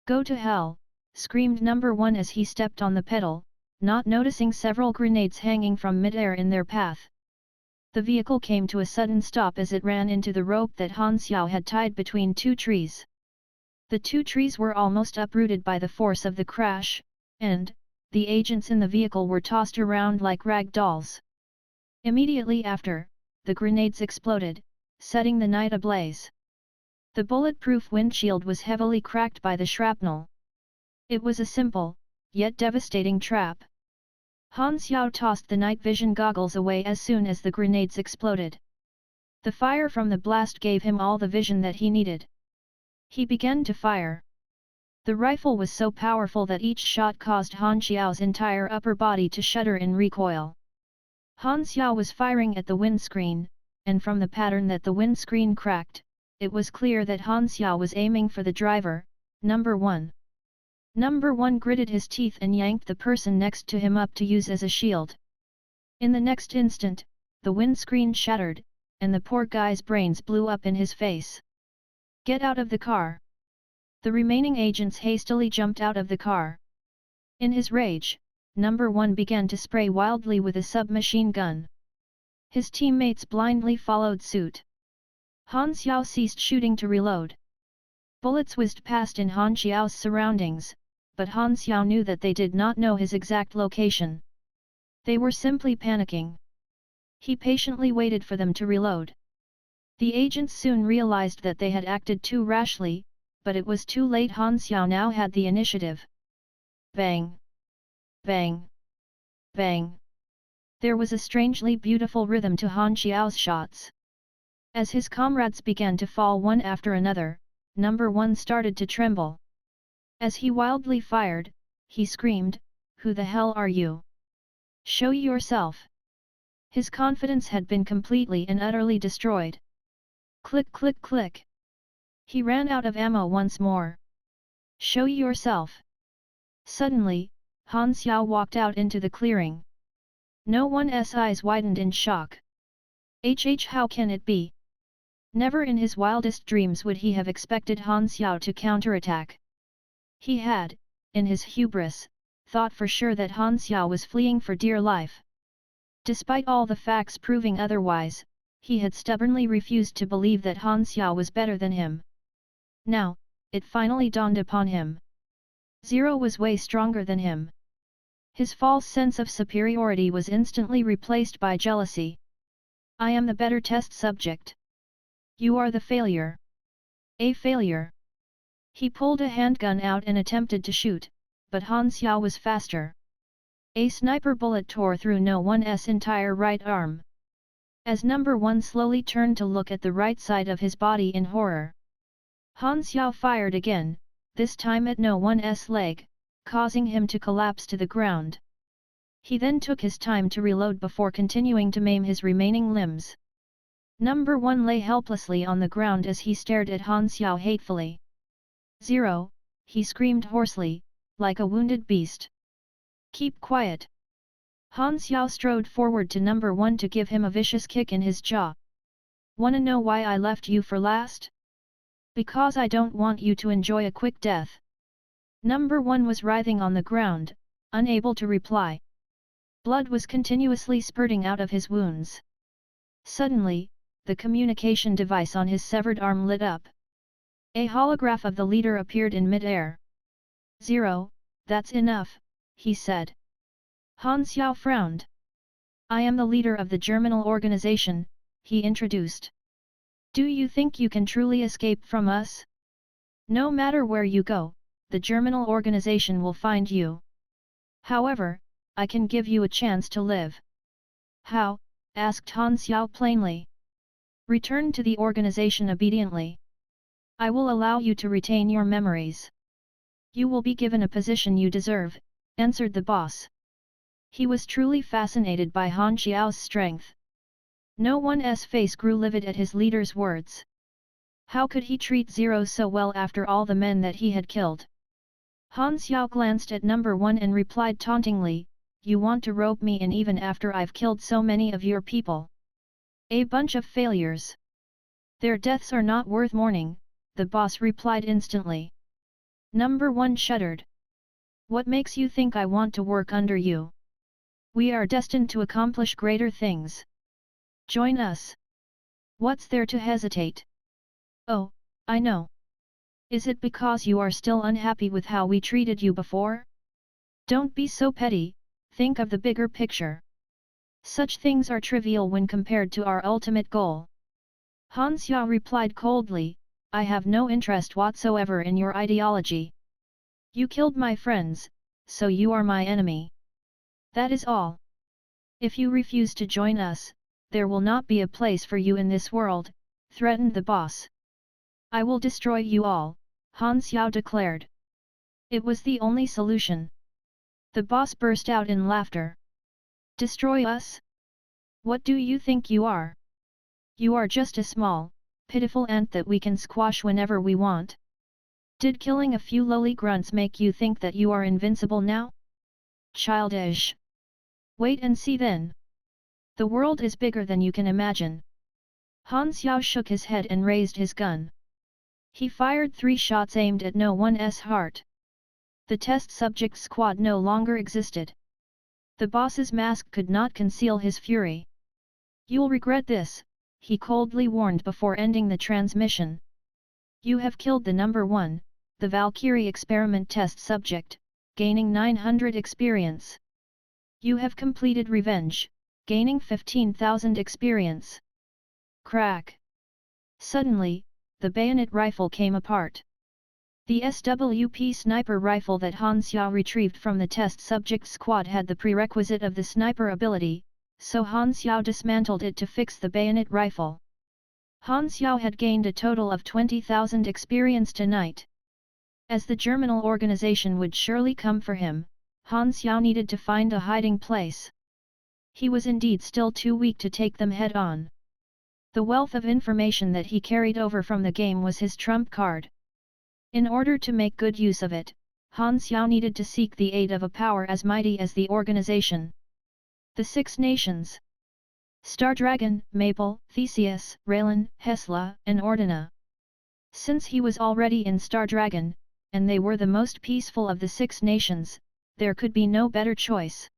Go to hell, screamed number 1 as he stepped on the pedal, not noticing several grenades hanging from mid-air in their path. The vehicle came to a sudden stop as it ran into the rope that Han Xiao had tied between two trees. The two trees were almost uprooted by the force of the crash, and the agents in the vehicle were tossed around like rag dolls. Immediately after, the grenades exploded, setting the night ablaze. The bulletproof windshield was heavily cracked by the shrapnel. It was a simple, yet devastating trap. Han Xiao tossed the night vision goggles away as soon as the grenades exploded. The fire from the blast gave him all the vision that he needed. He began to fire. The rifle was so powerful that each shot caused Han Xiao's entire upper body to shudder in recoil. Han Xiao was firing at the windscreen, and from the pattern that the windscreen cracked, it was clear that Han Xiao was aiming for the driver, number 1. Number 1 gritted his teeth and yanked the person next to him up to use as a shield. In the next instant, the windscreen shattered, and the poor guy's brains blew up in his face. Get out of the car! The remaining agents hastily jumped out of the car. In his rage, number 1 began to spray wildly with a submachine gun. His teammates blindly followed suit. Han Xiao ceased shooting to reload. Bullets whizzed past in Han Xiao's surroundings, but Han Xiao knew that they did not know his exact location. They were simply panicking. He patiently waited for them to reload. The agents soon realized that they had acted too rashly, but it was too late. Han Xiao now had the initiative. Bang! Bang! Bang! There was a strangely beautiful rhythm to Han Xiao's shots. As his comrades began to fall one after another, number 1 started to tremble. As he wildly fired, he screamed, "Who the hell are you? Show yourself!" His confidence had been completely and utterly destroyed. Click click click. He ran out of ammo once more. Show yourself! Suddenly, Han Xiao walked out into the clearing. No one's eyes widened in shock. How can it be? Never in his wildest dreams would he have expected Han Xiao to counterattack. He had, in his hubris, thought for sure that Han Xiao was fleeing for dear life. Despite all the facts proving otherwise, he had stubbornly refused to believe that Han Xiao was better than him. Now, it finally dawned upon him. Zero was way stronger than him. His false sense of superiority was instantly replaced by jealousy. I am the better test subject. You are the failure. A failure. He pulled a handgun out and attempted to shoot, but Han Xiao was faster. A sniper bullet tore through no one's entire right arm. As number 1 slowly turned to look at the right side of his body in horror, Han Xiao fired again, this time at no one's leg, causing him to collapse to the ground. He then took his time to reload before continuing to maim his remaining limbs. Number 1 lay helplessly on the ground as he stared at Han Xiao hatefully. Zero, he screamed hoarsely, like a wounded beast. Keep quiet. Han Xiao strode forward to number 1 to give him a vicious kick in his jaw. Wanna know why I left you for last? Because I don't want you to enjoy a quick death. Number 1 was writhing on the ground, unable to reply. Blood was continuously spurting out of his wounds. Suddenly, the communication device on his severed arm lit up. A holograph of the leader appeared in mid-air. Zero, that's enough, he said. Han Xiao frowned. I am the leader of the Germinal organization, he introduced. Do you think you can truly escape from us? No matter where you go, the Germinal organization will find you. However, I can give you a chance to live. How? Asked Han Xiao plainly. Return to the organization obediently. I will allow you to retain your memories. You will be given a position you deserve, answered the boss. He was truly fascinated by Han Xiao's strength. No one's face grew livid at his leader's words. How could he treat Zero so well after all the men that he had killed? Han Xiao glanced at number 1 and replied tauntingly, You want to rope me in even after I've killed so many of your people? A bunch of failures. Their deaths are not worth mourning, the boss replied instantly. Number 1 shuddered. What makes you think I want to work under you? We are destined to accomplish greater things. Join us. What's there to hesitate? Oh, I know. Is it because you are still unhappy with how we treated you before? Don't be so petty, think of the bigger picture. Such things are trivial when compared to our ultimate goal. Han Xiao replied coldly, I have no interest whatsoever in your ideology. You killed my friends, so you are my enemy. That is all. If you refuse to join us, there will not be a place for you in this world, threatened the boss. I will destroy you all, Han Xiao declared. It was the only solution. The boss burst out in laughter. Destroy us? What do you think you are? You are just a small, pitiful ant that we can squash whenever we want. Did killing a few lowly grunts make you think that you are invincible now? Childish. Wait and see then. The world is bigger than you can imagine. Han Xiao shook his head and raised his gun. He fired 3 shots aimed at no one's heart. The test subject squad no longer existed. The boss's mask could not conceal his fury. You'll regret this, he coldly warned before ending the transmission. You have killed the number 1, the Valkyrie experiment test subject, gaining 900 experience. You have completed revenge, gaining 15,000 experience. Crack! Suddenly, the bayonet rifle came apart. The SWP sniper rifle that Han Xiao retrieved from the test subject squad had the prerequisite of the sniper ability, so Han Xiao dismantled it to fix the bayonet rifle. Han Xiao had gained a total of 20,000 experience tonight. As the germinal organization would surely come for him, Han Xiao needed to find a hiding place. He was indeed still too weak to take them head-on. The wealth of information that he carried over from the game was his trump card. In order to make good use of it, Han Xiao needed to seek the aid of a power as mighty as the organization. The 6 nations. Star Dragon, Maple, Theseus, Raylan, Hesla, and Ordina. Since he was already in Star Dragon, and they were the most peaceful of the 6 nations, there could be no better choice.